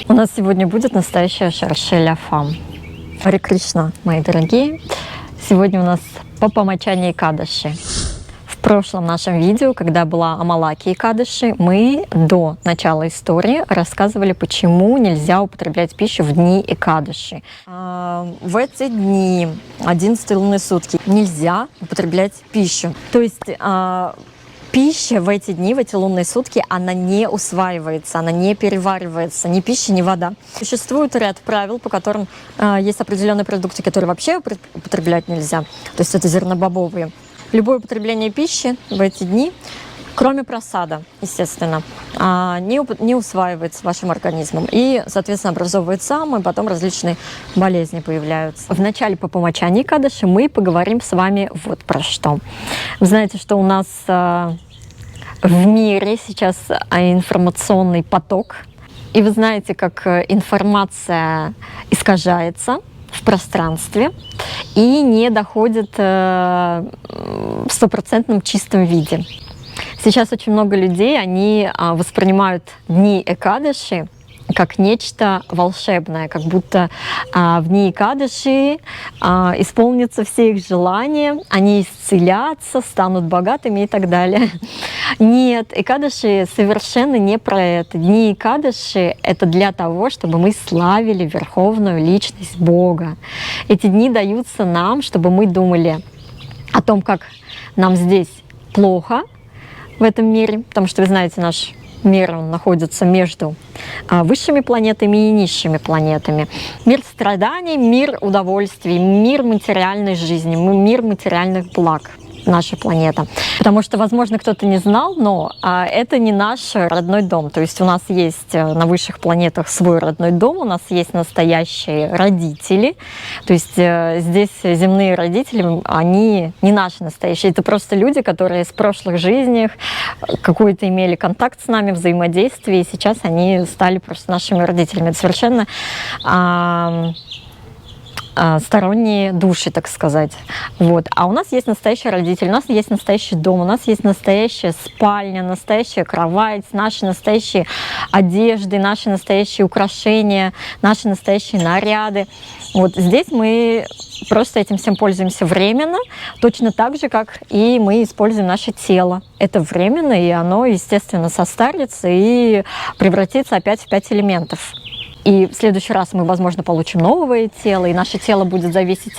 У нас сегодня будет настоящая шаршеля фам. Харе Кришна, мои дорогие. Сегодня у нас Папамачани Экадаши. В прошлом нашем видео, когда была Амалаки Экадаши, мы до начала истории рассказывали, почему нельзя употреблять пищу в дни Экадаши. В эти дни, 11 лунные сутки, нельзя употреблять пищу. То есть пища в эти дни, в эти лунные сутки, она не усваивается, она не переваривается, ни пища, ни вода. Существует ряд правил, по которым есть определенные продукты, которые вообще употреблять нельзя. То есть это зернобобовые. Любое употребление пищи в эти дни, кроме просада, естественно, не усваивается вашим организмом. И, соответственно, образовывает самы, потом различные болезни появляются. В начале Папамачани Экадаши мы поговорим с вами вот про что. Вы знаете, что у нас в мире сейчас информационный поток. И вы знаете, как информация искажается в пространстве и не доходит в стопроцентном чистом виде. Сейчас очень много людей, они воспринимают дни Экадаши как нечто волшебное, как будто в дни Экадаши исполнятся все их желания, они исцелятся, станут богатыми и так далее. Нет, Экадаши совершенно не про это. Дни Экадаши — это для того, чтобы мы славили верховную личность Бога. Эти дни даются нам, чтобы мы думали о том, как нам здесь плохо в этом мире, потому что, вы знаете, наш мир, он находится между высшими планетами и низшими планетами. Мир страданий, мир удовольствий, мир материальной жизни, мир материальных благ. Наша планета. Потому что, возможно, кто-то не знал, но это не наш родной дом. То есть у нас есть на высших планетах свой родной дом, у нас есть настоящие родители. То есть здесь земные родители, они не наши настоящие. Это просто люди, которые с прошлых жизней какой-то имели контакт с нами, взаимодействие, и сейчас они стали просто нашими родителями. Это совершенно сторонние души, так сказать. Вот. А у нас есть настоящие родители, у нас есть настоящий дом, у нас есть настоящая спальня, настоящая кровать, наши настоящие одежды, наши настоящие украшения, наши настоящие наряды. Вот здесь мы просто этим всем пользуемся временно, точно так же, как и мы используем наше тело. Это временно, и оно, естественно, состарится и превратится опять в 5 элементов. И в следующий раз мы, возможно, получим новое тело, и наше тело будет зависеть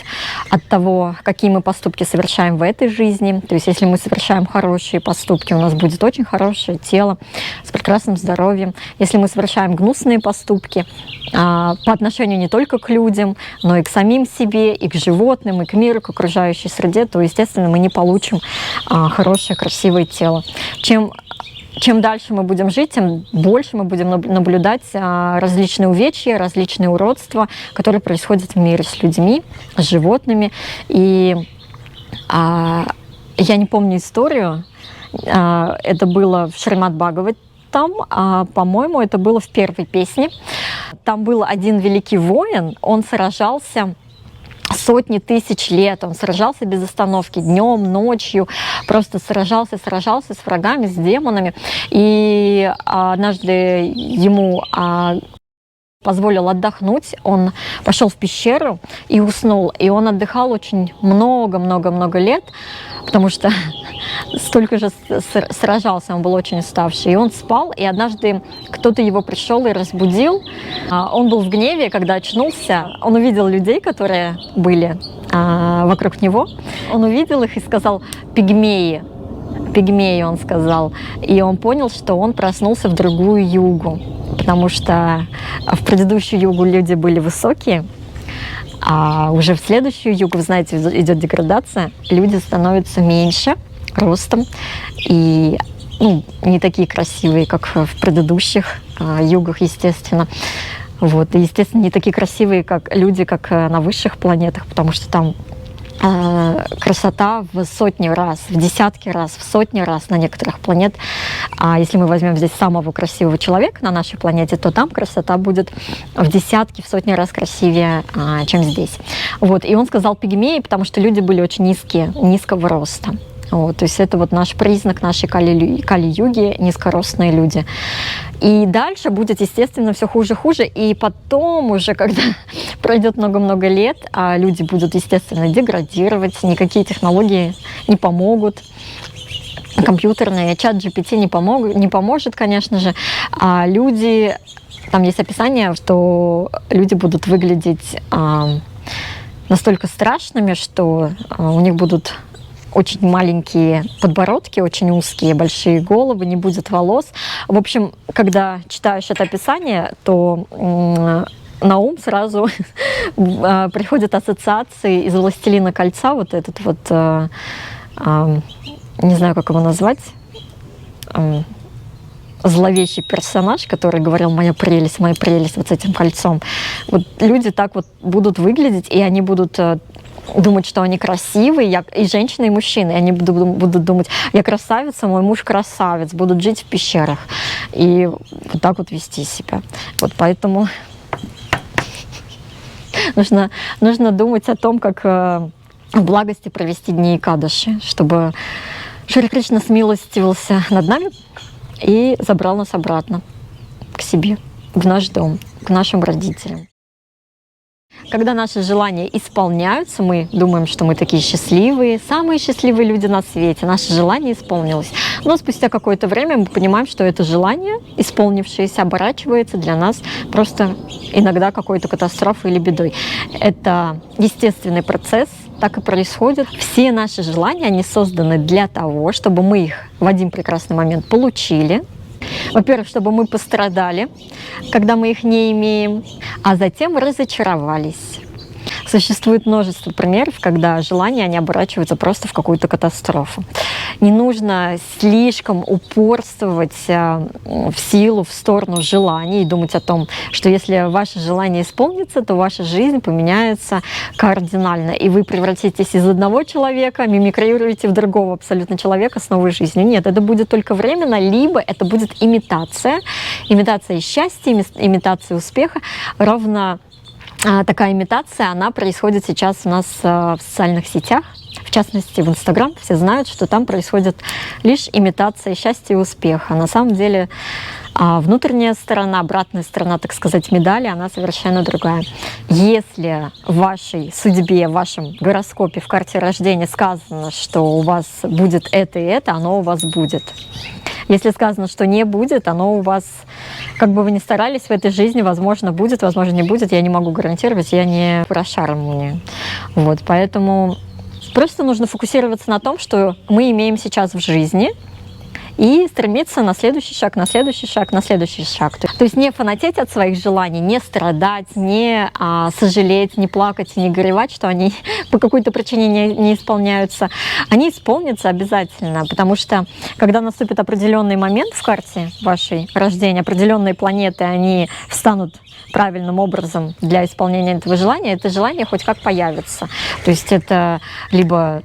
от того, какие мы поступки совершаем в этой жизни. То есть если мы совершаем хорошие поступки, у нас будет очень хорошее тело с прекрасным здоровьем. Если мы совершаем гнусные поступки по отношению не только к людям, но и к самим себе, и к животным, и к миру, к окружающей среде, то, естественно, мы не получим хорошее, красивое тело. Чем дальше мы будем жить, тем больше мы будем наблюдать различные увечья, различные уродства, которые происходят в мире с людьми, с животными. И я не помню историю, это было в Шримад Бхагаватам, по-моему, это было в первой песне. Там был один великий воин, он сражался сотни тысяч лет, он сражался без остановки, днем, ночью, просто сражался с врагами, с демонами. И однажды ему позволил отдохнуть, он пошел в пещеру и уснул. И он отдыхал очень много лет, потому что столько же сражался, он был очень уставший. И он спал, и однажды кто-то его пришел и разбудил. Он был в гневе, когда очнулся. Он увидел людей, которые были вокруг него. Он увидел их и сказал: «Пигмеи». «Пигмеи», он сказал. И он понял, что он проснулся в другую югу, потому что в предыдущую югу люди были высокие, а уже в следующую югу, вы знаете, идет деградация, люди становятся меньше ростом и не такие красивые, как в предыдущих югах, естественно. Вот. И, естественно, не такие красивые, как люди, как на высших планетах, потому что там красота в сотни раз, в десятки раз, в сотни раз на некоторых планетах. А если мы возьмем здесь самого красивого человека на нашей планете, то там красота будет в десятки, в сотни раз красивее, чем здесь. Вот. И он сказал пигмеи, потому что люди были очень низкого роста. Вот, то есть это вот наш признак нашей Кали-юги, низкорослые люди. И дальше будет, естественно, все хуже, и потом уже, когда пройдет много-много лет, а люди будут, естественно, деградировать, никакие технологии не помогут, компьютерные, чат GPT не поможет, конечно же, а люди, там есть описание, что люди будут выглядеть настолько страшными, что у них будут очень маленькие подбородки, очень узкие, большие головы, не будет волос. В общем, когда читаешь это описание, то на ум сразу приходят ассоциации из «Властелина кольца», вот этот вот, не знаю, как его назвать, зловещий персонаж, который говорил моя прелесть» вот с этим кольцом. Вот люди так вот будут выглядеть, и они будут думать, что они красивые, и женщины, и мужчины. И они будут думать, я красавица, мой муж красавец, будут жить в пещерах. И вот так вот вести себя. Вот поэтому нужно думать о том, как в благости провести дни Экадаши, чтобы Шри Кришна смилостивился над нами и забрал нас обратно к себе, в наш дом, к нашим родителям. Когда наши желания исполняются, мы думаем, что мы такие счастливые, самые счастливые люди на свете, наше желание исполнилось. Но спустя какое-то время мы понимаем, что это желание, исполнившееся, оборачивается для нас просто иногда какой-то катастрофой или бедой. Это естественный процесс, так и происходит. Все наши желания, они созданы для того, чтобы мы их в один прекрасный момент получили. Во-первых, чтобы мы пострадали, когда мы их не имеем, а затем разочаровались. Существует множество примеров, когда желания, они оборачиваются просто в какую-то катастрофу. Не нужно слишком упорствовать в силу, в сторону желаний и думать о том, что если ваше желание исполнится, то ваша жизнь поменяется кардинально, и вы превратитесь из одного человека, мимикрируете в другого абсолютно человека с новой жизнью. Нет, это будет только временно, либо это будет имитация счастья, имитация успеха. Ровно такая имитация, она происходит сейчас у нас в социальных сетях, в частности в Инстаграм. Все знают, что там происходит лишь имитация счастья и успеха. На самом деле внутренняя сторона, обратная сторона, так сказать, медали, она совершенно другая. Если в вашей судьбе, в вашем гороскопе, в карте рождения сказано, что у вас будет это и это, оно у вас будет. Если сказано, что не будет, оно у вас, как бы вы ни старались в этой жизни, возможно, будет, возможно, не будет, я не могу гарантировать, я не Парашарамуни. Вот, поэтому просто нужно фокусироваться на том, что мы имеем сейчас в жизни, и стремиться на следующий шаг, на следующий шаг, на следующий шаг. То есть не фанатеть от своих желаний, не страдать, не сожалеть, не плакать, не горевать, что они по какой-то причине не исполняются. Они исполнятся обязательно, потому что когда наступит определенный момент в карте вашей рождения, определенные планеты, они встанут правильным образом для исполнения этого желания, это желание хоть как появится. То есть это либо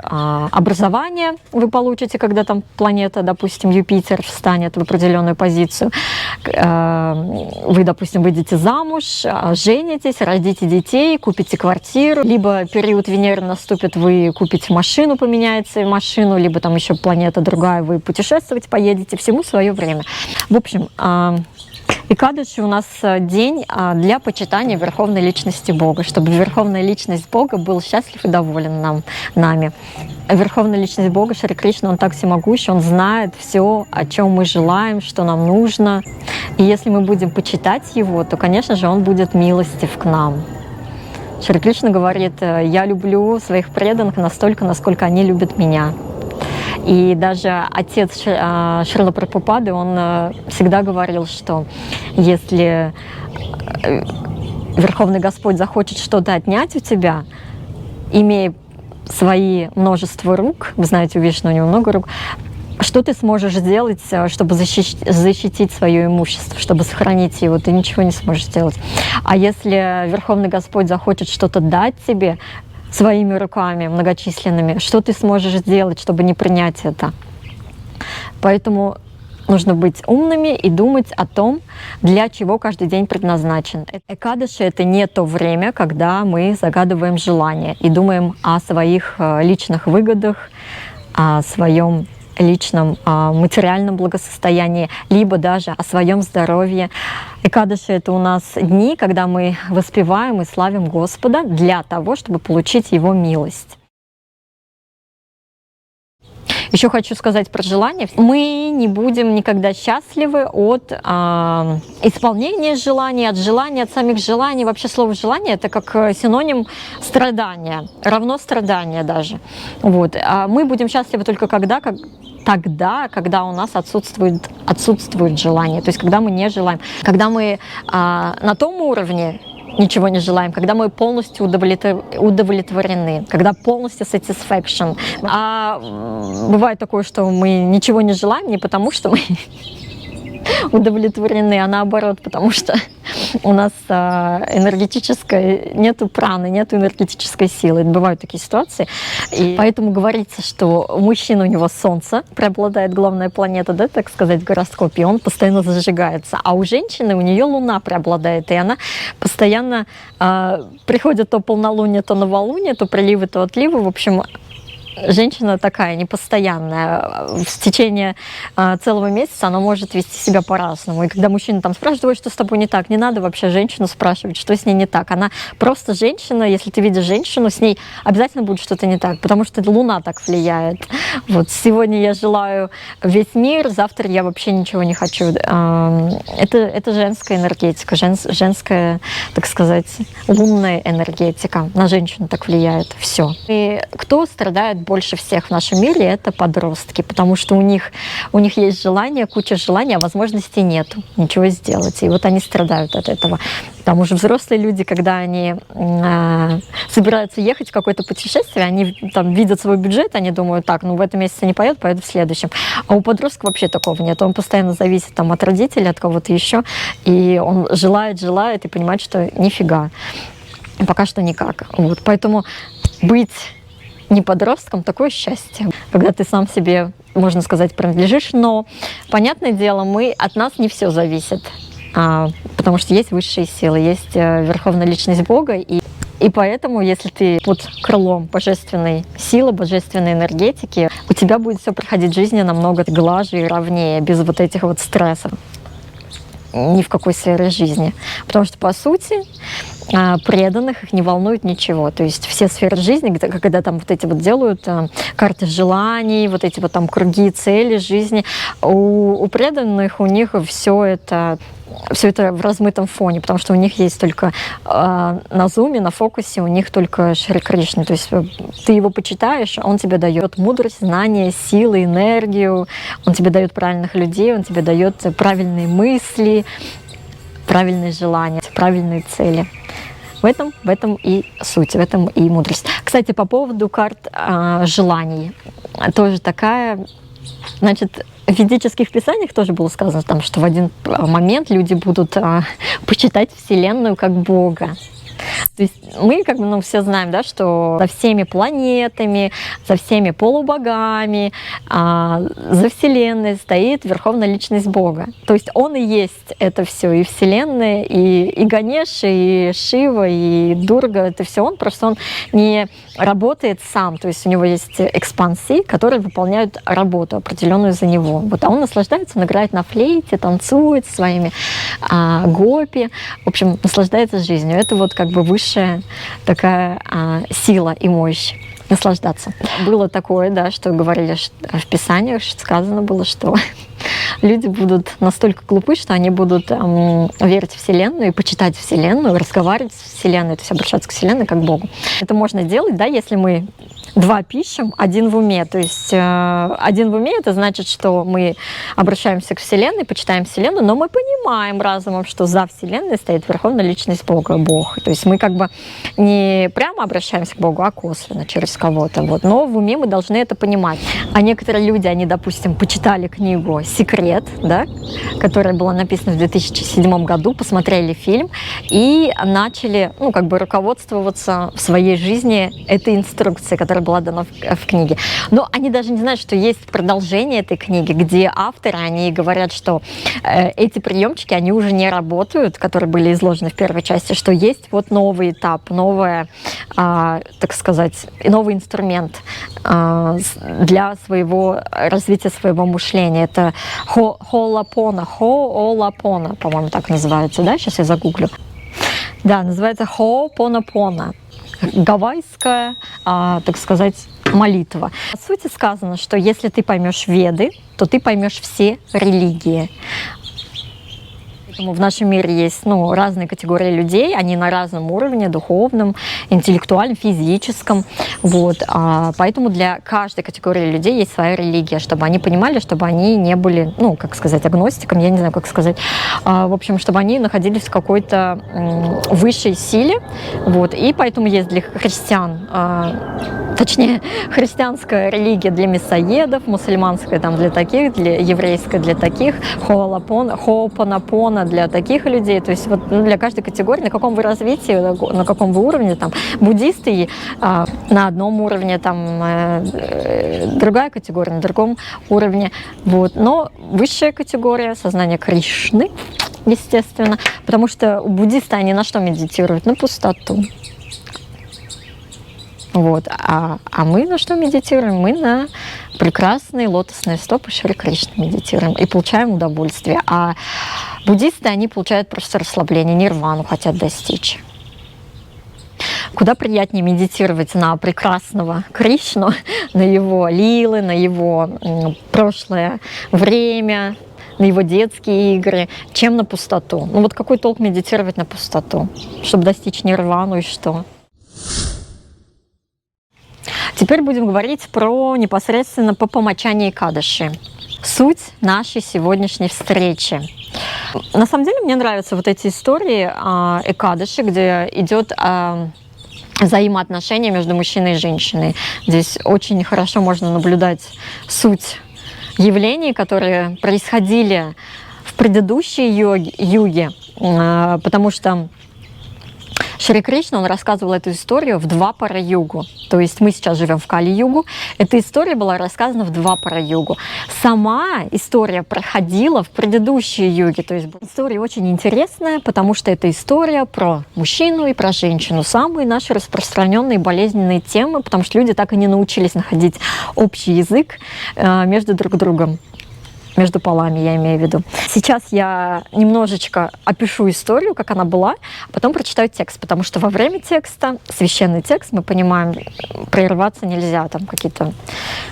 образование вы получите, когда там планета, допустим, Юпитер встанет в определенную позицию, вы, допустим, выйдете замуж, женитесь, родите детей, купите квартиру, либо период Венеры наступит, вы купите машину, поменяется машину, либо там еще планета другая, вы путешествовать поедете, всему свое время. В общем, Экадаши у нас день для почитания Верховной Личности Бога, чтобы Верховная Личность Бога был счастлив и доволен нами. Верховная Личность Бога, Шри Кришна, Он так всемогущ, Он знает все, о чем мы желаем, что нам нужно. И если мы будем почитать Его, то, конечно же, Он будет милостив к нам. Шри Кришна говорит: «Я люблю своих преданных настолько, насколько они любят меня». И даже отец Шрила Прабхупады, он всегда говорил, что если Верховный Господь захочет что-то отнять у тебя, имея свои множество рук, вы знаете, у Вишну у него много рук, что ты сможешь сделать, чтобы защитить свое имущество, чтобы сохранить его? Ты ничего не сможешь сделать. А если Верховный Господь захочет что-то дать тебе своими руками многочисленными, что ты сможешь сделать, чтобы не принять это? Поэтому нужно быть умными и думать о том, для чего каждый день предназначен. Экадаши — это не то время, когда мы загадываем желания и думаем о своих личных выгодах, о своем личном материальном благосостоянии, либо даже о своем здоровье. Экадыши — это у нас дни, когда мы воспеваем и славим Господа для того, чтобы получить Его милость. Еще хочу сказать про желание. Мы не будем никогда счастливы от исполнения желаний, от желаний, от самих желаний. Вообще слово «желание» — это как синоним страдания, равно страдания даже. Вот. А мы будем счастливы только тогда, когда у нас отсутствует желание, то есть когда мы не желаем, когда мы на том уровне ничего не желаем, когда мы полностью удовлетворены, когда полностью satisfaction. А бывает такое, что мы ничего не желаем не потому, что мы удовлетворены, а наоборот, потому что у нас нету праны, нету энергетической силы. Бывают такие ситуации. И поэтому говорится, что у мужчины, у него Солнце преобладает, главная планета, да, так сказать, в гороскопе, и он постоянно зажигается. А у женщины, у нее Луна преобладает, и она постоянно приходит то полнолуние, то новолуние, то приливы, то отливы. В общем, женщина такая непостоянная. В течение целого месяца она может вести себя по-разному. И когда мужчина там спрашивает, что с тобой не так, не надо вообще женщину спрашивать, что с ней не так. Она просто женщина. Если ты видишь женщину, с ней обязательно будет что-то не так, потому что Луна так влияет. Вот сегодня я желаю весь мир, завтра я вообще ничего не хочу. Это женская энергетика, женская, так сказать, лунная энергетика. На женщину так влияет все. И кто страдает больше всех в нашем мире, это подростки, потому что у них есть желание, куча желаний, а возможностей нету ничего сделать. И вот они страдают от этого. Там уже взрослые люди, когда они собираются ехать в какое-то путешествие, они там видят свой бюджет, они думают, так, ну в этом месяце не поеду в следующем. А у подростка вообще такого нет. Он постоянно зависит там от родителей, от кого-то еще, и он желает и понимает, что нифига. Пока что никак. Вот. Поэтому быть не подростком — такое счастье, когда ты сам себе, можно сказать, принадлежишь. Но, понятное дело, от нас не все зависит, потому что есть высшие силы, есть верховная личность Бога, и поэтому, если ты под крылом божественной силы, божественной энергетики, у тебя будет все проходить в жизни намного глаже и ровнее, без вот этих вот стрессов ни в какой сфере жизни. Потому что, по сути, преданных их не волнует ничего. То есть все сферы жизни, когда там вот эти вот делают карты желаний, вот эти вот там круги, цели жизни, у преданных, у них все это в размытом фоне, потому что у них есть только на зуме, на фокусе у них только Шри Кришна. То есть ты его почитаешь, он тебе дает мудрость, знания, силы, энергию, он тебе дает правильных людей, он тебе дает правильные мысли, правильные желания, правильные цели. В этом и суть, в этом и мудрость. Кстати, по поводу карт желаний, тоже такая, значит, в ведических писаниях тоже было сказано, там, что в один момент люди будут почитать Вселенную как Бога. То есть мы все знаем, да, что за всеми планетами, за всеми полубогами, за Вселенной стоит Верховная Личность Бога. То есть Он и есть это все, и Вселенная, и Ганеша, и Шива, и Дурга, это все Он, просто Он не работает сам, то есть у него есть экспансии, которые выполняют работу определенную за него. Вот, а Он наслаждается, он играет на флейте, танцует со своими гопи, в общем, наслаждается жизнью. Это вот как бы высшая такая сила и мощь. Наслаждаться. Было такое, да, что говорили в Писаниях, что сказано было, что люди будут настолько глупы, что они будут верить в Вселенную и почитать Вселенную, разговаривать с Вселенной, то есть обращаться к Вселенной как к Богу. Это можно делать, да, если мы два пишем, один в уме. То есть один в уме — это значит, что мы обращаемся к Вселенной, почитаем Вселенную, но мы понимаем разумом, что за Вселенной стоит Верховная Личность Бога, Бог. То есть мы как бы не прямо обращаемся к Богу, а косвенно, через кого-то. Вот. Но в уме мы должны это понимать. А некоторые люди, они, допустим, почитали книгу «Секрет», да, которая была написана в 2007 году, посмотрели фильм и начали, руководствоваться в своей жизни этой инструкцией, которая которая была дана в книге. Но они даже не знают, что есть продолжение этой книги, где авторы, они говорят, что эти приемчики, они уже не работают, которые были изложены в первой части, что есть вот новый этап, новая, так сказать, новый инструмент для своего развития своего мышления. Это хоолапона, по-моему, так называется, да? Сейчас я загуглю. Да, называется хоопонопона. Гавайская, так сказать, молитва. По сути сказано, что если ты поймешь Веды, то ты поймешь все религии. Поэтому в нашем мире есть разные категории людей, они на разном уровне, духовном, интеллектуальном, физическом. Вот. Поэтому для каждой категории людей есть своя религия, чтобы они понимали, чтобы они не были, как сказать, агностиком, я не знаю, как сказать. В общем, чтобы они находились в какой-то высшей силе. Вот. И поэтому есть для христиан, точнее, христианская религия для мясоедов, мусульманская там для таких, для еврейская для таких, хоопонопона для таких людей, то есть вот для каждой категории, на каком вы развитии, на каком вы уровне, там, буддисты на одном уровне, там, другая категория на другом уровне, вот, но высшая категория, сознание Кришны, естественно, потому что буддисты, они на что медитируют? На пустоту. Вот. А мы на что медитируем? Мы на прекрасные лотосные стопы Шри Кришны медитируем и получаем удовольствие. А буддисты, они получают просто расслабление, нирвану хотят достичь. Куда приятнее медитировать на прекрасного Кришну, на его лилы, на его прошлое время, на его детские игры, чем на пустоту. Вот какой толк медитировать на пустоту, чтобы достичь нирвану и что? Теперь будем говорить про непосредственно Папамачани Экадаши. Суть нашей сегодняшней встречи. На самом деле мне нравятся вот эти истории Экадаши, где идет взаимоотношения между мужчиной и женщиной. Здесь очень хорошо можно наблюдать суть явлений, которые происходили в предыдущей юге, потому что Шри Кришна, он рассказывал эту историю в Двапара-югу. То есть мы сейчас живем в Кали-югу. Эта история была рассказана в Двапара-югу. Сама история проходила в предыдущей юге. То есть история очень интересная, потому что это история про мужчину и про женщину. Самые наши распространенные болезненные темы, потому что люди так и не научились находить общий язык между друг другом. Между полами, я имею в виду. Сейчас я немножечко опишу историю, как она была, а потом прочитаю текст, потому что во время текста, священный текст, мы понимаем, прерываться нельзя, там какие-то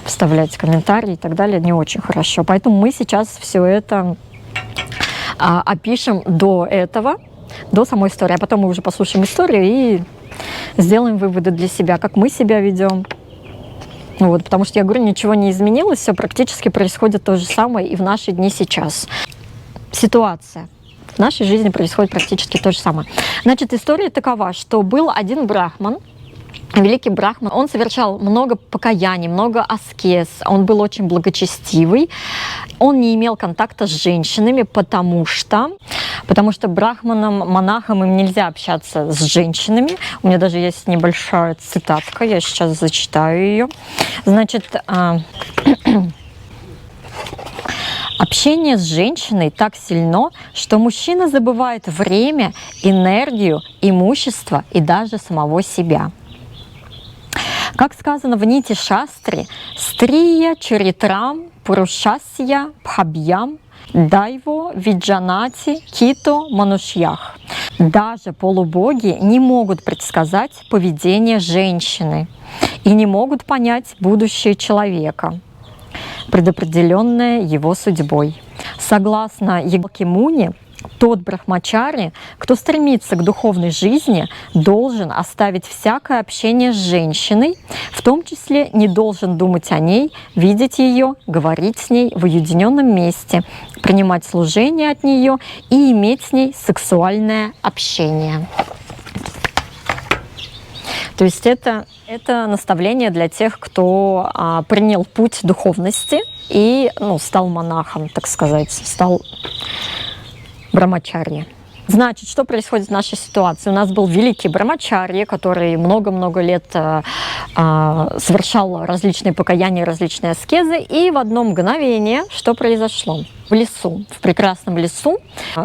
вставлять комментарии и так далее, не очень хорошо. Поэтому мы сейчас все это опишем до этого, до самой истории, а потом мы уже послушаем историю и сделаем выводы для себя, как мы себя ведем. Вот, потому что, я говорю, ничего не изменилось, все практически происходит то же самое и в наши дни сейчас. Ситуация. В нашей жизни происходит практически то же самое. Значит, история такова, что был один брахман, великий брахман, он совершал много покаяний, много аскез, он был очень благочестивый, он не имел контакта с женщинами, потому что брахманам, монахам им нельзя общаться с женщинами. У меня даже есть небольшая цитатка, я сейчас зачитаю ее. Значит, общение с женщиной так сильно, что мужчина забывает время, энергию, имущество и даже самого себя. Как сказано в Нити Шастре, «Стрия чаритрам пурушасья бхабьям дайво виджанати кито манушьях». Даже полубоги не могут предсказать поведение женщины и не могут понять будущее человека, предопределенное его судьбой. Согласно Ягьякамуни, тот брахмачари, кто стремится к духовной жизни, должен оставить всякое общение с женщиной, в том числе не должен думать о ней, видеть ее, говорить с ней в уединенном месте, принимать служение от нее и иметь с ней сексуальное общение. То есть это наставление для тех, кто принял путь духовности и стал монахом, так сказать, стал брамачарьи. Значит, что происходит в нашей ситуации? У нас был великий Брамачарья, который много-много лет совершал различные покаяния, различные аскезы, и в одно мгновение что произошло? В лесу, в прекрасном лесу,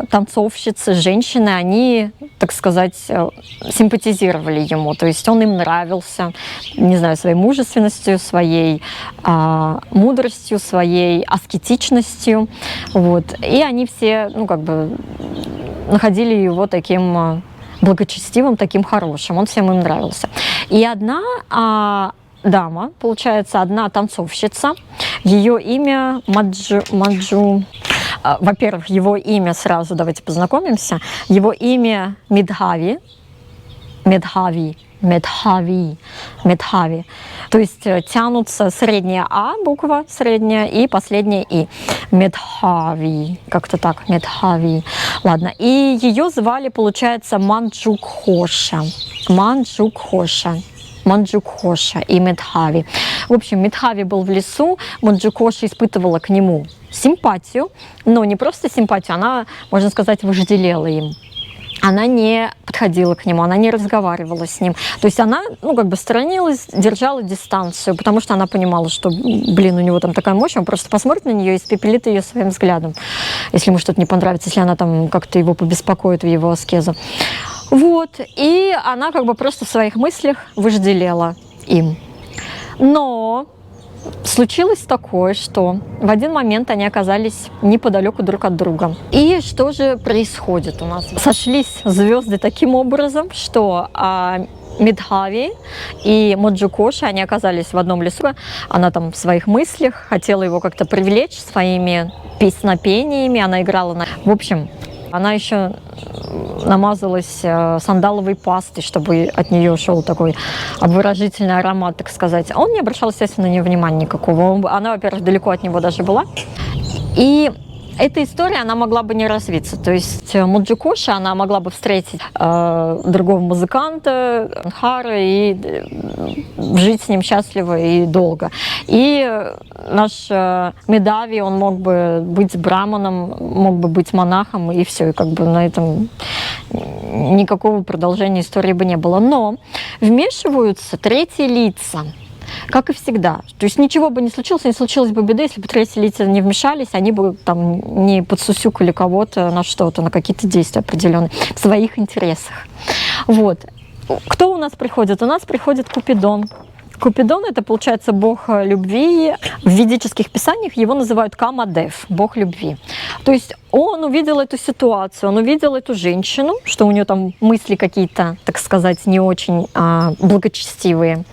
танцовщицы, женщины, они, так сказать, симпатизировали ему, то есть он им нравился, не знаю, своей мужественностью, своей мудростью, своей аскетичностью, вот, и они все, ну, как бы, находили его таким благочестивым, таким хорошим, он всем им нравился. И одна дама, получается, одна танцовщица, ее имя Маджу. Во-первых, его имя сразу, давайте познакомимся. Его имя Медхави. То есть тянутся средняя А буква, средняя, и последняя И. Медхави. Как-то так, Медхави. Ладно. И ее звали, получается, Манджукхоша и Медхави. В общем, Медхави был в лесу, Манджукхоша испытывала к нему симпатию, но не просто симпатию, она, можно сказать, вожделела им. Она не подходила к нему, она не разговаривала с ним. То есть она, ну, как бы сторонилась, держала дистанцию, потому что она понимала, что, блин, у него там такая мощь, он просто посмотрит на нее и испепелит ее своим взглядом, если ему что-то не понравится, если она там как-то его побеспокоит в его аскезу. Вот, и она как бы просто в своих мыслях вожделела им. Но случилось такое, что в один момент они оказались неподалеку друг от друга. И что же происходит у нас? Сошлись звезды таким образом, что Медхави и Манджукхоша, они оказались в одном лесу. Она там в своих мыслях хотела его как-то привлечь своими песнопениями. Она играла на... В общем, она еще намазалась сандаловой пастой, чтобы от нее шел такой обворожительный аромат, так сказать. А он не обращал, естественно, на нее внимания никакого. Она, во-первых, далеко от него даже была. И эта история, она могла бы не развиться. То есть Манджукхоша, она могла бы встретить другого музыканта, Хара, и жить с ним счастливо и долго. И наш Медхави, он мог бы быть браманом, мог бы быть монахом, и все. И как бы на этом никакого продолжения истории бы не было. Но вмешиваются третьи лица. Как и всегда. То есть ничего бы не случилось бы беды, если бы третьи лица не вмешались, они бы там не подсусюкали кого-то на что-то, на какие-то действия определенные, в своих интересах. Вот. Кто у нас приходит? У нас приходит Купидон. Купидон — это, получается, бог любви. В ведических писаниях его называют Камадев, бог любви. То есть он увидел эту ситуацию, он увидел эту женщину, что у нее там мысли какие-то, так сказать, не очень благочестивые.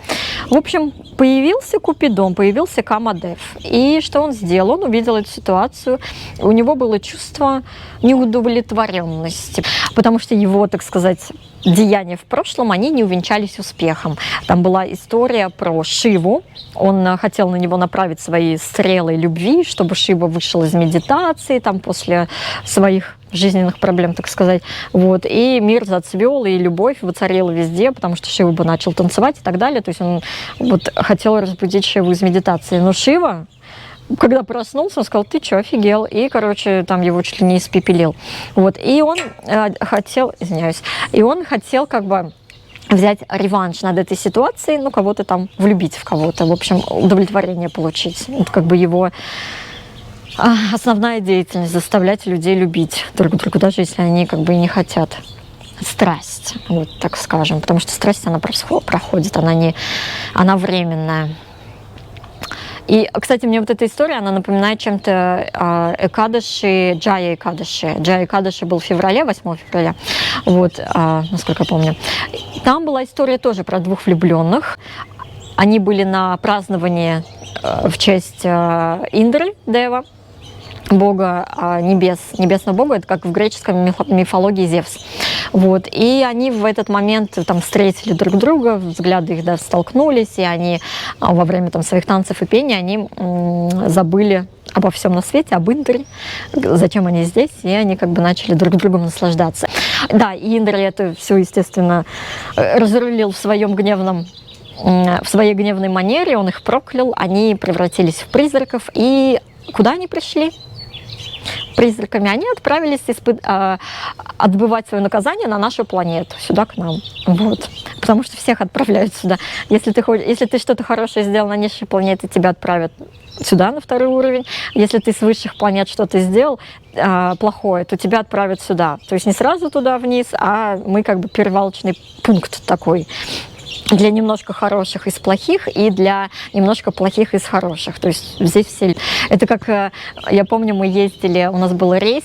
В общем, появился Купидон, появился Камадев. И что он сделал? Он увидел эту ситуацию, у него было чувство неудовлетворенности, потому что его, так сказать, деяния в прошлом, они не увенчались успехом. Там была история про Шиву. Он хотел на него направить свои стрелы любви, чтобы Шива вышел из медитации там, после своих жизненных проблем, так сказать. Вот. И мир зацвел, и любовь воцарила везде, потому что Шива бы начал танцевать и так далее. То есть он вот хотел разбудить Шиву из медитации. Но Шива, когда проснулся, он сказал: ты что, офигел? И, короче, там его чуть ли не испепелил. Вот. И он хотел как бы взять реванш над этой ситуацией, ну, кого-то там влюбить в кого-то, в общем, удовлетворение получить. Это как бы его основная деятельность — заставлять людей любить друг друга, даже если они как бы и не хотят. Страсть, вот так скажем, потому что страсть, она проходит, она временная. И, кстати, мне вот эта история, она напоминает чем-то Экадаши, Джая Экадаши. Джая Экадаши был в феврале, 8 февраля, вот, насколько я помню. Там была история тоже про двух влюбленных. Они были на праздновании в честь Индры, Дева, бога небес, небесного бога, это как в греческой мифологии Зевс. Вот. И они в этот момент там встретили друг друга, взгляды их столкнулись, и они во время там своих танцев и пения они забыли обо всем на свете, об Индре, зачем они здесь, и они как бы начали друг другом наслаждаться. Да, и Индра это все, естественно, разрулил в своей гневной манере, он их проклял, они превратились в призраков, и куда они пришли? призраками, они отправились отбывать свое наказание на нашу планету, сюда к нам. Вот. Потому что всех отправляют сюда. Если ты что-то хорошее сделал на низшей планете, тебя отправят сюда, на второй уровень. Если ты с высших планет что-то сделал плохое, то тебя отправят сюда. То есть не сразу туда вниз, а мы как бы перевалочный пункт такой. Для немножко хороших из плохих и для немножко плохих из хороших. То есть здесь все... Это как, я помню, мы ездили, у нас был рейс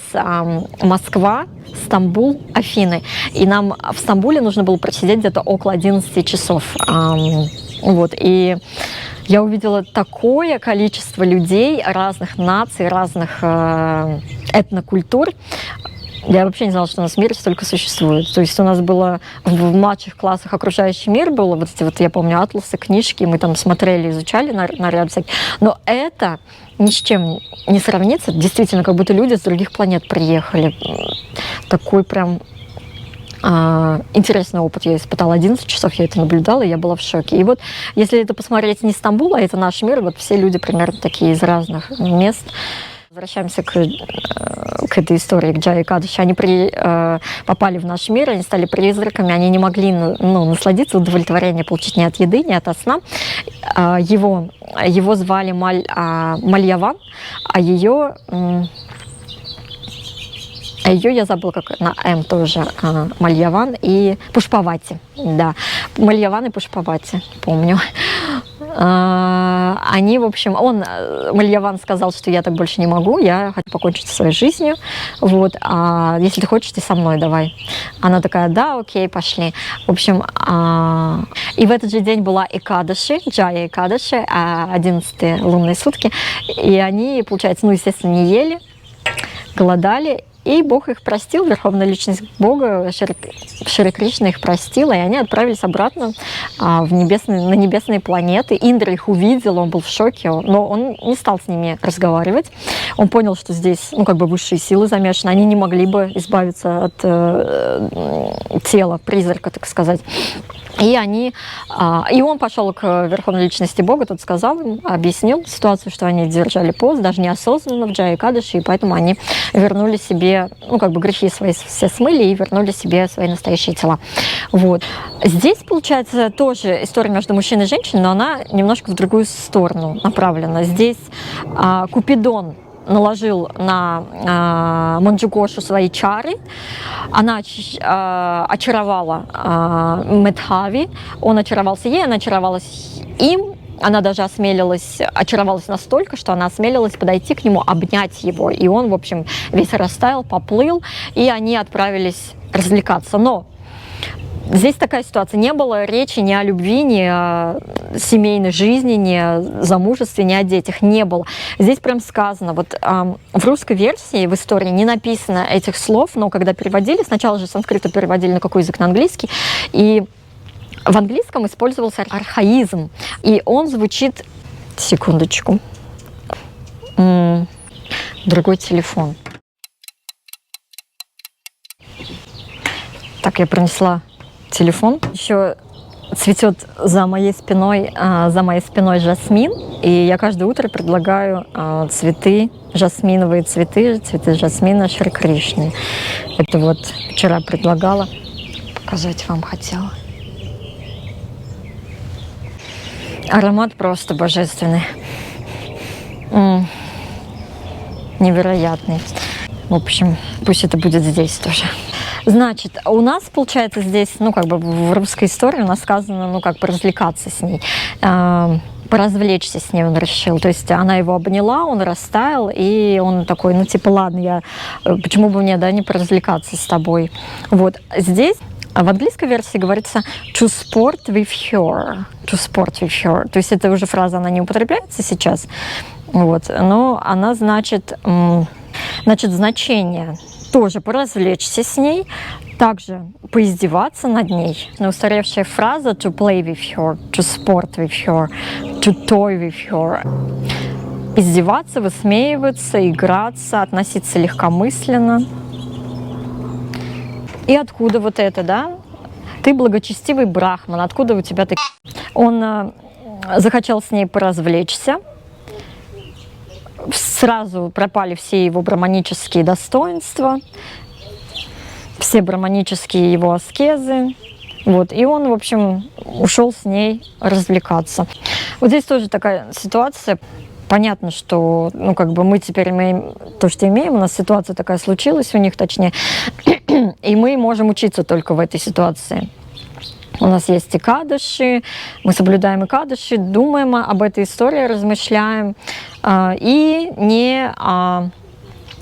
Москва, Стамбул, Афины. И нам в Стамбуле нужно было просидеть где-то около 11 часов. Вот, и я увидела такое количество людей разных наций, разных этнокультур. Я вообще не знала, что у нас в мире столько существует. То есть у нас было в младших классах окружающий мир, было вот эти вот, я помню, атласы, книжки, мы там смотрели, изучали на ряд всяких. Но это ни с чем не сравнится. Действительно, как будто люди с других планет приехали. Такой прям интересный опыт я испытала. 11 часов я это наблюдала, и я была в шоке. И вот, если это посмотреть не Стамбул, а это наш мир, вот все люди примерно такие из разных мест. Возвращаемся к этой истории, к Джае Кадыши. Они попали в наш мир, они стали призраками, они не могли насладиться, удовлетворение получить ни от еды, ни от сна. Его звали Мальяван, а ее я забыла, как на М тоже, Мальяван и Пушпавати. Да, Мальяван и Пушпавати, помню. Они, в общем, Мальяван сказал, что я так больше не могу, я хочу покончить со своей жизнью, вот, если ты хочешь, ты со мной давай. Она такая, да, окей, пошли. В общем, и в этот же день была Экадаши, Джая Экадаши, 11-е лунные сутки, и они, получается, естественно, не ели, голодали, и Бог их простил, Верховная Личность Бога, Шри Кришна их простила, и они отправились обратно на небесные планеты. Индра их увидел, он был в шоке, но он не стал с ними разговаривать. Он понял, что здесь, высшие силы замешаны, они не могли бы избавиться от тела призрака, так сказать. И он пошел к Верховной Личности Бога, тот сказал им, объяснил ситуацию, что они держали пост, даже неосознанно в Джае Кадыши, и поэтому они вернули себе, грехи свои все смыли и вернули себе свои настоящие тела. Вот. Здесь, получается, тоже история между мужчиной и женщиной, но она немножко в другую сторону направлена. Здесь Купидон наложил на Манджугошу свои чары, она очаровала Медхави, он очаровался ей, она очаровалась им, она даже очаровалась настолько, что она осмелилась подойти к нему, обнять его, и он, в общем, весь растаял, поплыл, и они отправились развлекаться. Но здесь такая ситуация. Не было речи ни о любви, ни о семейной жизни, ни о замужестве, ни о детях. Не было. Здесь прям сказано. Вот в русской версии, в истории не написано этих слов, но когда переводили, сначала же санскрита переводили на какой язык? На английский. И в английском использовался архаизм. И он звучит... Секундочку. Другой телефон. Так, я принесла телефон. Еще цветет за моей спиной жасмин, и я каждое утро предлагаю цветы, жасминовые цветы жасмина Шри Кришны. Это вот вчера предлагала, показать вам хотела. Аромат просто божественный, невероятный. В общем, пусть это будет здесь тоже. Значит, у нас, получается, здесь, в русской истории у нас сказано, поразвлекаться с ней, поразвлечься с ней он решил. То есть она его обняла, он растаял, и он такой, ладно, почему бы мне, не поразвлекаться с тобой. Вот здесь в английской версии говорится to sport with her. To sport with her. То есть эта уже фраза, она не употребляется сейчас, вот, но она значит значение тоже поразвлечься с ней, также поиздеваться над ней. Но устаревшая фраза to play with her, to sport with her, to toy with her. Издеваться, высмеиваться, играться, относиться легкомысленно. И откуда вот это, да? Ты благочестивый брахман, откуда у тебя такие... Он захотел с ней поразвлечься, сразу пропали все его браманические достоинства, все браманические его аскезы. Вот, и он, в общем, ушел с ней развлекаться. Вот здесь тоже такая ситуация. Понятно, что, ну, как бы мы теперь имеем то, что имеем, у нас ситуация такая случилась у них, точнее, и мы можем учиться только в этой ситуации. У нас есть и кадыши, мы соблюдаем и кадыши, думаем об этой истории, размышляем и не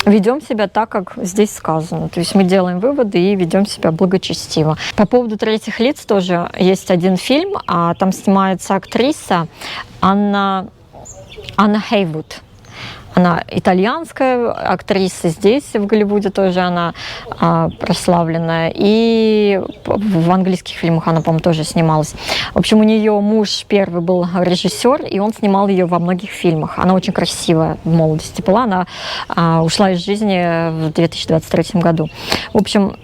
ведем себя так, как здесь сказано. То есть мы делаем выводы и ведем себя благочестиво. По поводу третьих лиц тоже есть один фильм, там снимается актриса Анна Хейвуд. Она итальянская актриса, здесь в Голливуде тоже она прославленная, и в английских фильмах она, по-моему, тоже снималась. В общем, у нее муж первый был режиссер, и он снимал ее во многих фильмах. Она очень красивая в молодости была, она ушла из жизни в 2023 году. В общем,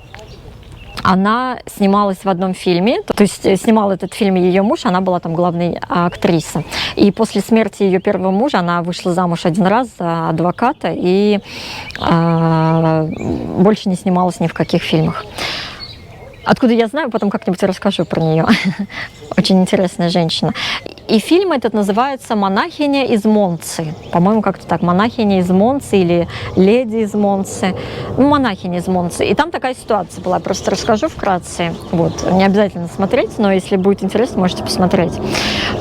она снималась в одном фильме, то есть снимал этот фильм ее муж, она была там главной актрисой. И после смерти ее первого мужа она вышла замуж один раз за адвоката и больше не снималась ни в каких фильмах. Откуда я знаю, потом как-нибудь расскажу про нее. Очень интересная женщина. И фильм этот называется «Монахиня из Монцы». По-моему, как-то так. «Монахиня из Монцы» или «Леди из Монцы». Ну, «Монахиня из Монцы». И там такая ситуация была. Я просто расскажу вкратце. Вот. Не обязательно смотреть, но если будет интересно, можете посмотреть.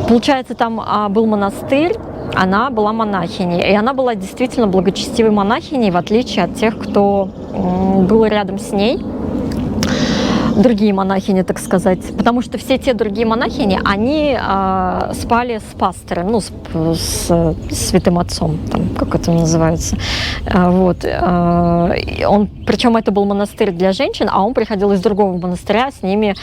Получается, там был монастырь, она была монахиней. И она была действительно благочестивой монахиней, в отличие от тех, кто был рядом с ней. Другие монахини, так сказать, потому что все те другие монахини, они спали с пастором, ну, с святым отцом, там, как это называется. Вот. Причем это был монастырь для женщин, а он приходил из другого монастыря с ними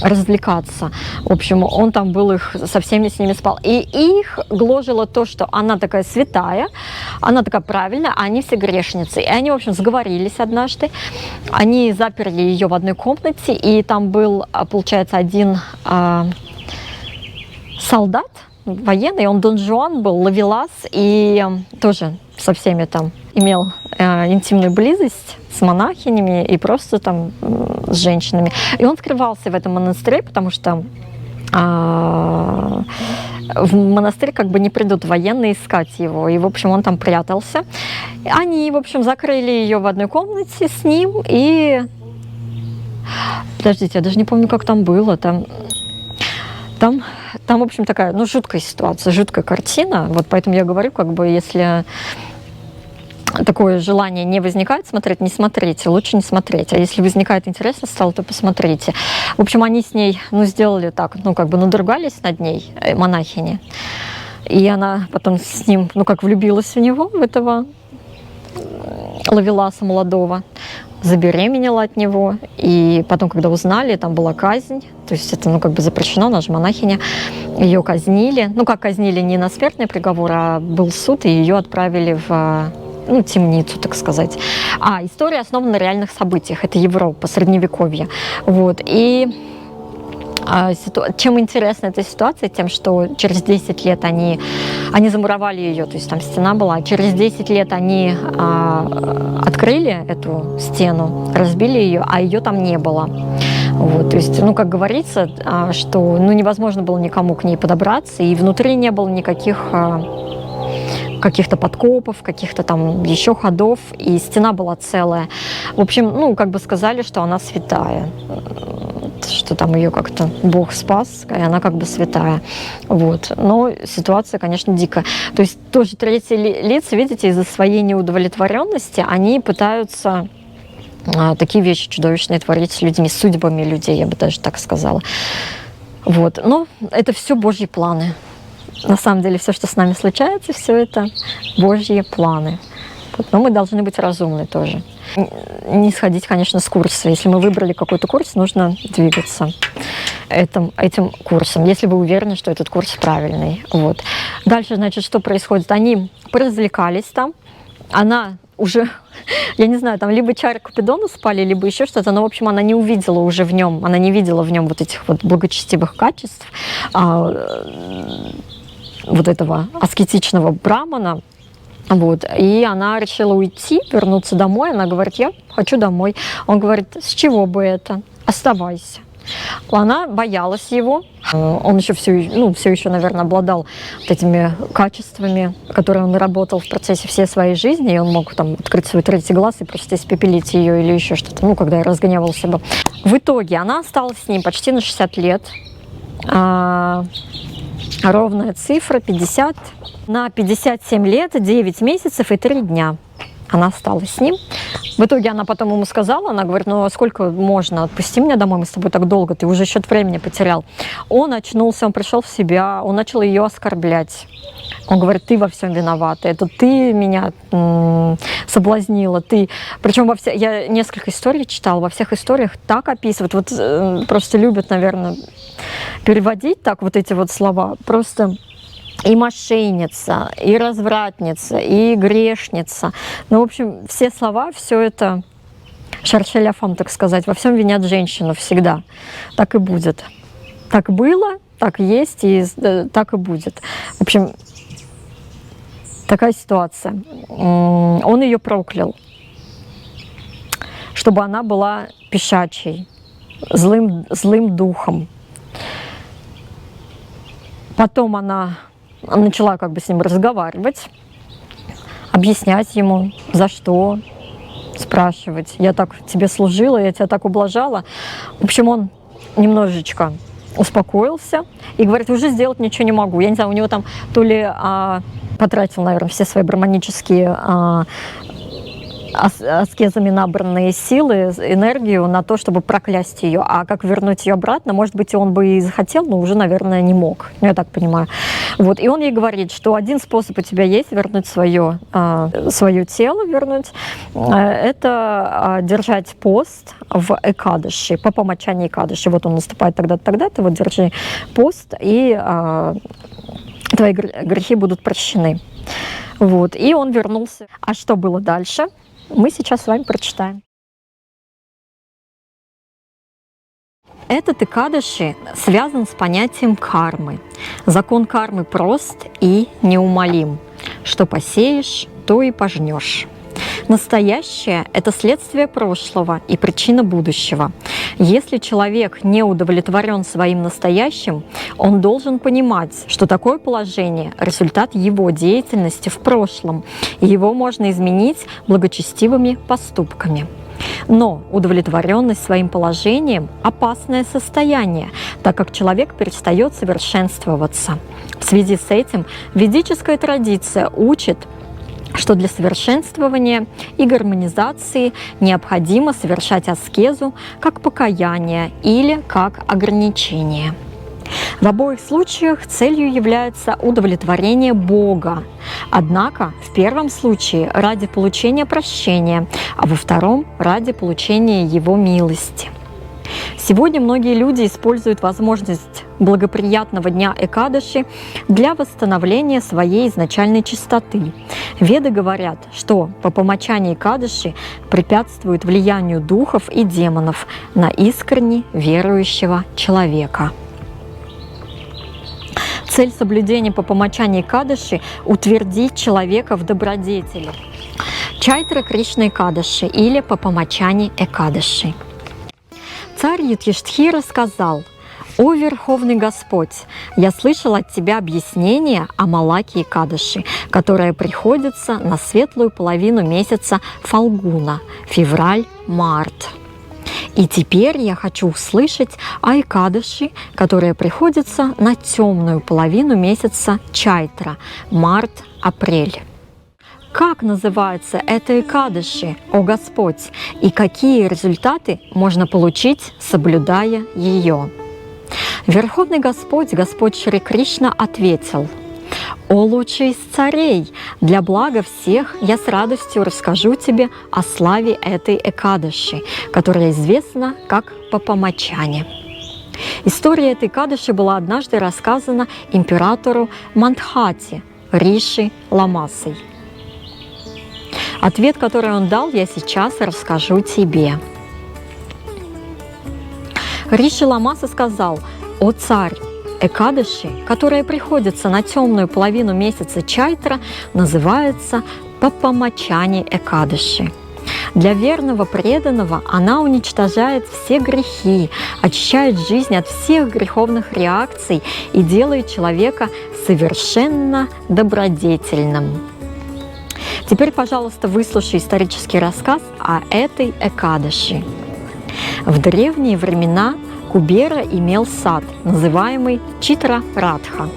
развлекаться. В общем, он там был со всеми с ними спал. И их гложило то, что она такая святая, она такая правильная, а они все грешницы. И они, в общем, сговорились однажды. Они заперли ее в одной комнате, и там был, получается, один солдат военный, он Дон Жуан был, Ловелас, и тоже со всеми там имел интимную близость с монахинями и просто там с женщинами. И он скрывался в этом монастыре, потому что в монастырь как бы не придут военные искать его. И, в общем, он там прятался. Они, в общем, закрыли ее в одной комнате с ним и... Подождите, я даже не помню, как там было. Там, в общем, такая, ну, жуткая ситуация, жуткая картина. Вот поэтому я говорю, как бы, если такое желание не возникает смотреть, не смотрите, лучше не смотреть. А если возникает интересно стало, то посмотрите. В общем, они с ней, ну, сделали так, ну, как бы надругались над ней, монахини. И она потом с ним, ну, как влюбилась в него, в этого Ловеласа молодого, забеременела от него. И потом, когда узнали, там была казнь. То есть это, ну, как бы запрещено, она же монахиня. Ее казнили. Ну, как казнили, не на смертный приговор, а был суд, и ее отправили в... ну, темницу, так сказать. История основана на реальных событиях. Это Европа, Средневековье. Вот. И чем интересна эта ситуация? Тем, что через 10 лет они замуровали ее, то есть там стена была. Через 10 лет они открыли эту стену, разбили ее, а ее там не было. Вот, то есть, ну, как говорится, что ну, невозможно было никому к ней подобраться, и внутри не было никаких... каких-то подкопов, каких-то там еще ходов, и стена была целая. В общем, ну, как бы сказали, что она святая, что там ее как-то Бог спас, и она как бы святая. Вот. Но ситуация, конечно, дикая. То есть тоже третьи лица, видите, из-за своей неудовлетворенности они пытаются такие вещи чудовищные творить с людьми, с судьбами людей, я бы даже так сказала. Вот. Но это все Божьи планы. На самом деле, все, что с нами случается, все это Божьи планы. Но мы должны быть разумны тоже. Не сходить, конечно, с курса. Если мы выбрали какой-то курс, нужно двигаться этим курсом, если вы уверены, что этот курс правильный. Вот. Дальше, значит, что происходит? Они поразвлекались там. Она уже, я не знаю, там либо чары Купидону спали, либо еще что-то, но, в общем, она не увидела уже в нем, она не видела в нем вот этих вот благочестивых качеств, вот этого аскетичного брамана. Вот. И она решила уйти, вернуться домой. Она говорит, я хочу домой. Он говорит, с чего бы это? Оставайся. Она боялась его. Он еще все еще, наверное, обладал вот этими качествами, которые он наработал в процессе всей своей жизни. И он мог там открыть свой третий глаз и просто испепелить ее или еще что-то, когда разгневал себя. В итоге она осталась с ним почти на 60 лет. Ровная цифра 50. На 57 лет, 9 месяцев и 3 дня она осталась с ним. В итоге она потом ему сказала, она говорит, ну сколько можно, отпусти меня домой, мы с тобой так долго, ты уже счет времени потерял. Он очнулся, он пришел в себя, он начал ее оскорблять. Он говорит, ты во всем виновата, это ты меня соблазнила, ты. Причем я несколько историй читала, во всех историях так описывают, вот просто любят, наверное, переводить так вот эти вот слова, просто и мошенница, и развратница, и грешница. Ну, в общем, все слова, все это шарше ля фам, так сказать, во всем винят женщину всегда. Так и будет. Так было, так есть, и так и будет. В общем, такая ситуация. Он ее проклял, чтобы она была пешачей, злым духом. Потом она начала как бы с ним разговаривать, объяснять ему, за что, спрашивать. Я так тебе служила, я тебя так ублажала. В общем, он немножечко успокоился и говорит, уже сделать ничего не могу. Я не знаю, у него там то ли потратил, наверное, все свои браманические аскезами набранные силы, энергию на то, чтобы проклясть ее. А как вернуть ее обратно, может быть, он бы и захотел, но уже, наверное, не мог. Я так понимаю. Вот. И он ей говорит, что один способ у тебя есть вернуть свое тело, вернуть, это держать пост в Экадыши, по помочании Экадыши. Вот он наступает тогда-то, тогда-то, вот держи пост, и твои грехи будут прощены. Вот. И он вернулся. А что было дальше? Мы сейчас с вами прочитаем. Этот Экадыши связан с понятием кармы. Закон кармы прост и неумолим. Что посеешь, то и пожнешь. Настоящее – это следствие прошлого и причина будущего. Если человек не удовлетворен своим настоящим, он должен понимать, что такое положение – результат его деятельности в прошлом, и его можно изменить благочестивыми поступками. Но удовлетворенность своим положением – опасное состояние, так как человек перестает совершенствоваться. В связи с этим ведическая традиция учит, что для совершенствования и гармонизации необходимо совершать аскезу как покаяние или как ограничение. В обоих случаях целью является удовлетворение Бога. Однако в первом случае ради получения прощения, а во втором ради получения Его милости. Сегодня многие люди используют возможность благоприятного дня Экадыши для восстановления своей изначальной чистоты. Веды говорят, что по помочании Экадыши препятствует влиянию духов и демонов на искренне верующего человека. Цель соблюдения по помочании Экадыши – утвердить человека в добродетели. Чайтра Кришна Экадыши или по помочании Экадыши. Царь Юдхиштхира сказал: «О Верховный Господь, я слышал от Тебя объяснение о Малаке Экадыши, которое приходится на светлую половину месяца Фалгуна, февраль-март. И теперь я хочу услышать о Экадыши, которая приходится на темную половину месяца Чайтра, март-апрель. Как называется эта Экадыши, о Господь, и какие результаты можно получить, соблюдая ее?» Верховный Господь, Господь Шри Кришна, ответил: «О лучший из царей, для блага всех я с радостью расскажу тебе о славе этой Экадыши, которая известна как Папамачани». История этой Экадыши была однажды рассказана императору Мандхати Риши Ламасой. Ответ, который он дал, я сейчас расскажу тебе. Риши Ламаса сказал: «О царь, Экадаши, которая приходится на темную половину месяца Чайтра, называется Папамачани Экадаши. Для верного преданного она уничтожает все грехи, очищает жизнь от всех греховных реакций и делает человека совершенно добродетельным. Теперь, пожалуйста, выслушай исторический рассказ о этой Экадаши. В древние времена Кубера имел сад, называемый Читра-Радха.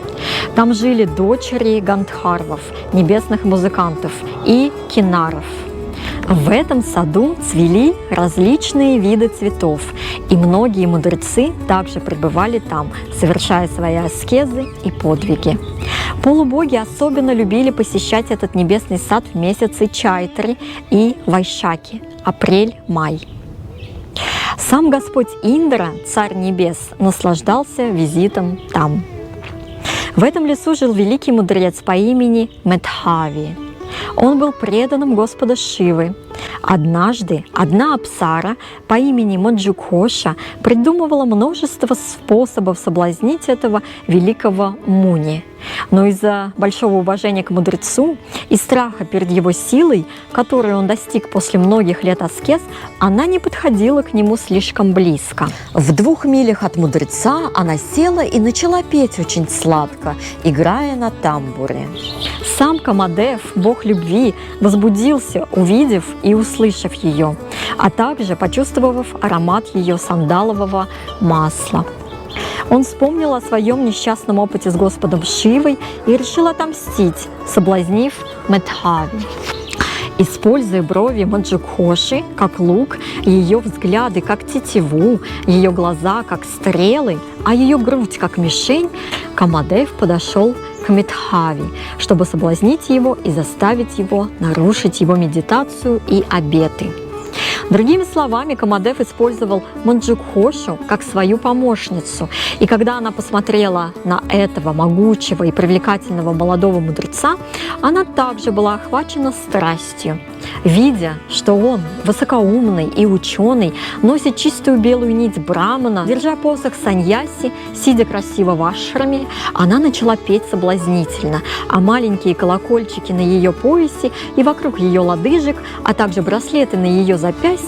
Там жили дочери Гандхарвов, небесных музыкантов, и кинаров. В этом саду цвели различные виды цветов, и многие мудрецы также пребывали там, совершая свои аскезы и подвиги. Полубоги особенно любили посещать этот небесный сад в месяцы Чайтры и Вайшаки, апрель-май. Сам Господь Индра, Царь Небес, наслаждался визитом там. В этом лесу жил великий мудрец по имени Медхави. Он был преданным Господа Шивы. Однажды одна апсара по имени Маджукоша придумывала множество способов соблазнить этого великого муни. Но из-за большого уважения к мудрецу и страха перед его силой, которую он достиг после многих лет аскез, она не подходила к нему слишком близко. В 2 милях от мудреца она села и начала петь очень сладко, играя на тамбуре. Сам Камадев, бог любви, возбудился, увидев и услышав ее, а также почувствовав аромат ее сандалового масла. Он вспомнил о своем несчастном опыте с Господом Шивой и решил отомстить, соблазнив Медхави. Используя брови Маджукоши как лук, ее взгляды как тетиву, ее глаза как стрелы, а ее грудь как мишень, Камадев подошел к Медхави, чтобы соблазнить его и заставить его нарушить его медитацию и обеты. Другими словами, Камадев использовал Маджукошу как свою помощницу, и когда она посмотрела на этого могучего и привлекательного молодого мудреца, она также была охвачена страстью. Видя, что он высокоумный и ученый, носит чистую белую нить брамана, держа посох саньяси, сидя красиво в ашраме, она начала петь соблазнительно, а маленькие колокольчики на ее поясе и вокруг ее лодыжек, а также браслеты на ее запястьях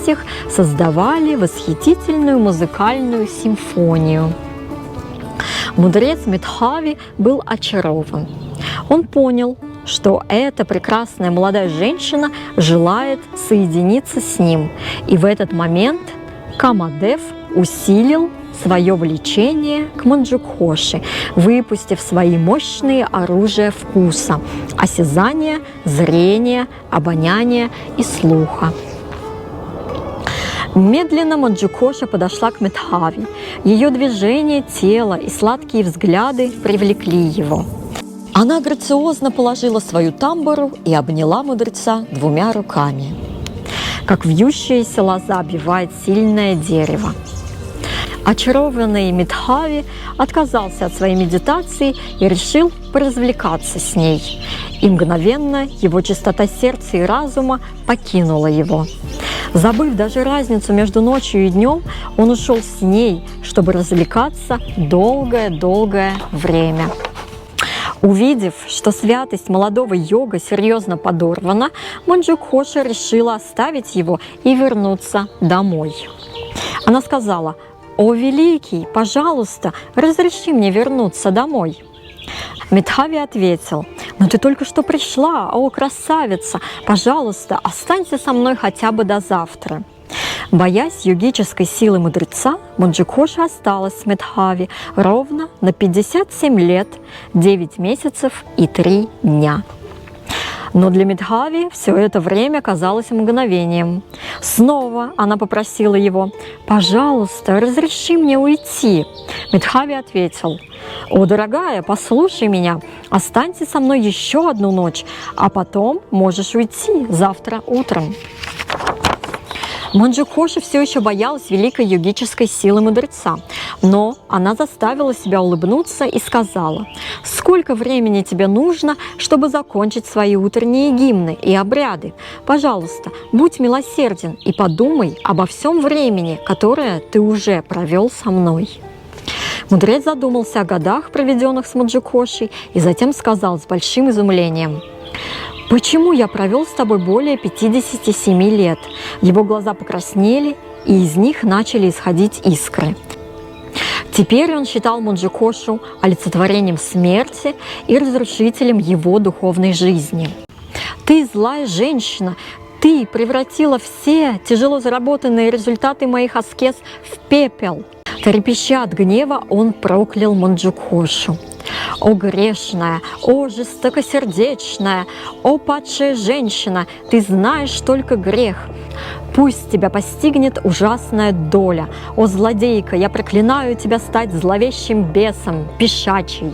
создавали восхитительную музыкальную симфонию. Мудрец Медхави был очарован. Он понял, что эта прекрасная молодая женщина желает соединиться с ним. И в этот момент Камадев усилил свое влечение к Маджукоши, выпустив свои мощные оружия вкуса – осязания, зрения, обоняния и слуха. Медленно Маджукоша подошла к Медхави. Ее движение тела и сладкие взгляды привлекли его. Она грациозно положила свою тамбуру и обняла мудреца 2 руками, как вьющаяся лоза обвивает сильное дерево. Очарованный Медхави отказался от своей медитации и решил поразвлекаться с ней. И мгновенно его чистота сердца и разума покинула его. Забыв даже разницу между ночью и днем, он ушел с ней, чтобы развлекаться долгое-долгое время. Увидев, что святость молодого йога серьезно подорвана, Маджукоша решила оставить его и вернуться домой. Она сказала: «О, великий, пожалуйста, разреши мне вернуться домой». Медхави ответил: «Но ты только что пришла, о, красавица, пожалуйста, останься со мной хотя бы до завтра». Боясь йогической силы мудреца, Маджукоша осталась с Медхави ровно на 57 лет, 9 месяцев и 3 дня. Но для Медхави все это время казалось мгновением. Снова она попросила его: «Пожалуйста, разреши мне уйти». Медхави ответил: «О, дорогая, послушай меня, останься со мной еще одну ночь, а потом можешь уйти завтра утром». Маджукоша все еще боялась великой йогической силы мудреца, но она заставила себя улыбнуться и сказала: «Сколько времени тебе нужно, чтобы закончить свои утренние гимны и обряды? Пожалуйста, будь милосерден и подумай обо всем времени, которое ты уже провел со мной». Мудрец задумался о годах, проведенных с Манджукошей, и затем сказал с большим изумлением: «Почему я провел с тобой более 57 лет?» Его глаза покраснели, и из них начали исходить искры. Теперь он считал Манджукошу олицетворением смерти и разрушителем его духовной жизни. «Ты злая женщина! Ты превратила все тяжело заработанные результаты моих аскез в пепел!» Трепеща от гнева, он проклял Манджукошу. «О грешная, о жестокосердечная, о падшая женщина, ты знаешь только грех! Пусть тебя постигнет ужасная доля! О злодейка, я проклинаю тебя стать зловещим бесом, пешачий!»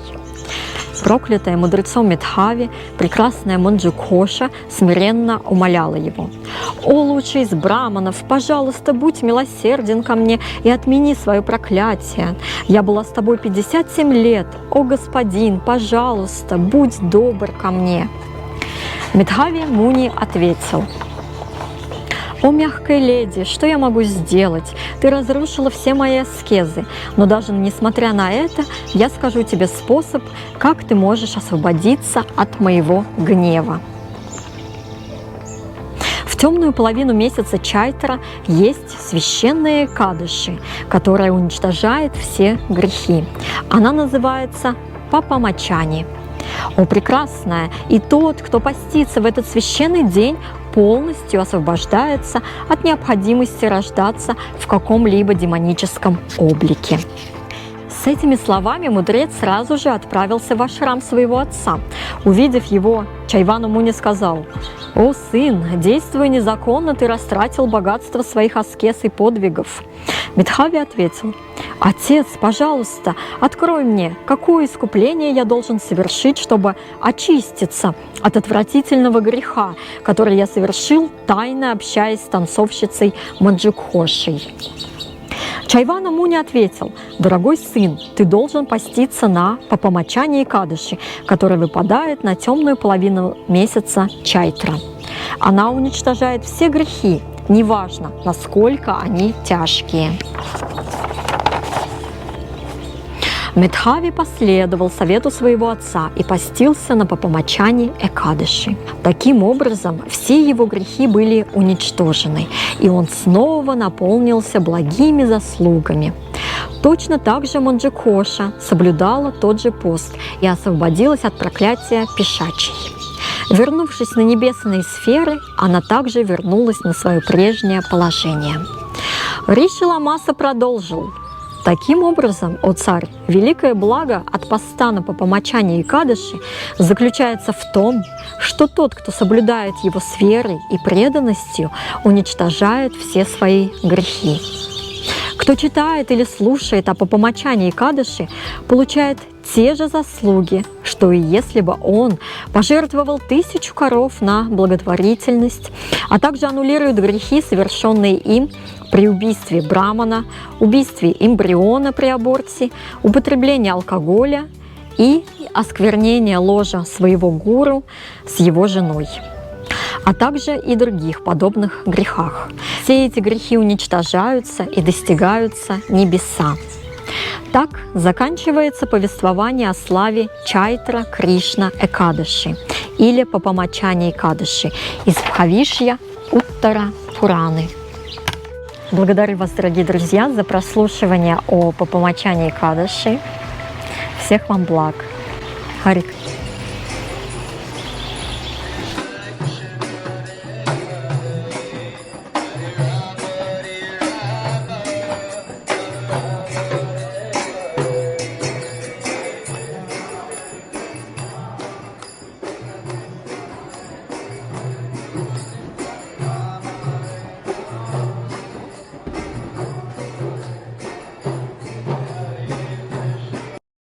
Проклятая мудрецом Мидхави, прекрасная Манджукоша смиренно умоляла его: «О лучший из браманов, пожалуйста, будь милосерден ко мне и отмени свое проклятие. Я была с тобой 57 лет. О господин, пожалуйста, будь добр ко мне». Мидхави Муни ответил: «О, мягкая леди, что я могу сделать? Ты разрушила все мои аскезы, но даже несмотря на это, я скажу тебе способ, как ты можешь освободиться от моего гнева». В темную половину месяца Чайтра есть священные Экадаши, которая уничтожает все грехи. Она называется Папамачани. О, прекрасная! И тот, кто постится в этот священный день, полностью освобождается от необходимости рождаться в каком-либо демоническом облике. С этими словами мудрец сразу же отправился в ашрам своего отца. Увидев его, Чайвана Муни сказал: «О, сын, действуя незаконно, ты растратил богатство своих аскез и подвигов». Мидхави ответил: «Отец, пожалуйста, открой мне, какое искупление я должен совершить, чтобы очиститься от отвратительного греха, который я совершил, тайно общаясь с танцовщицей Манджукошей». Чайвана Муни ответил: «Дорогой сын, ты должен поститься на Папамачани Экадаши, который выпадает на темную половину месяца Чайтра. Она уничтожает все грехи, неважно, насколько они тяжкие». Мидхави последовал совету своего отца и постился на Папамачани Экадаши. Таким образом, все его грехи были уничтожены, и он снова наполнился благими заслугами. Точно так же Манджукоша соблюдала тот же пост и освободилась от проклятия пешачей. Вернувшись на небесные сферы, она также вернулась на свое прежнее положение. Риши Ламаса продолжил: «Таким образом, о царь, великое благо от поста на Папамачани Экадаши заключается в том, что тот, кто соблюдает его с верой и преданностью, уничтожает все свои грехи. Кто читает или слушает о Папамачани Экадаши, получает те же заслуги, что и если бы он пожертвовал 1000 коров на благотворительность, а также аннулирует грехи, совершенные им при убийстве брамана, убийстве эмбриона при аборте, употреблении алкоголя и осквернении ложа своего гуру с его женой, а также и других подобных грехах. Все эти грехи уничтожаются и достигаются небеса». Так заканчивается повествование о славе Чайтра Кришна Экадаши или Папамачани Экадаши из Бхавишья Уттара Пураны. Благодарю вас, дорогие друзья, за прослушивание о Папамачани Экадаши. Всех вам благ. Хари Кришна.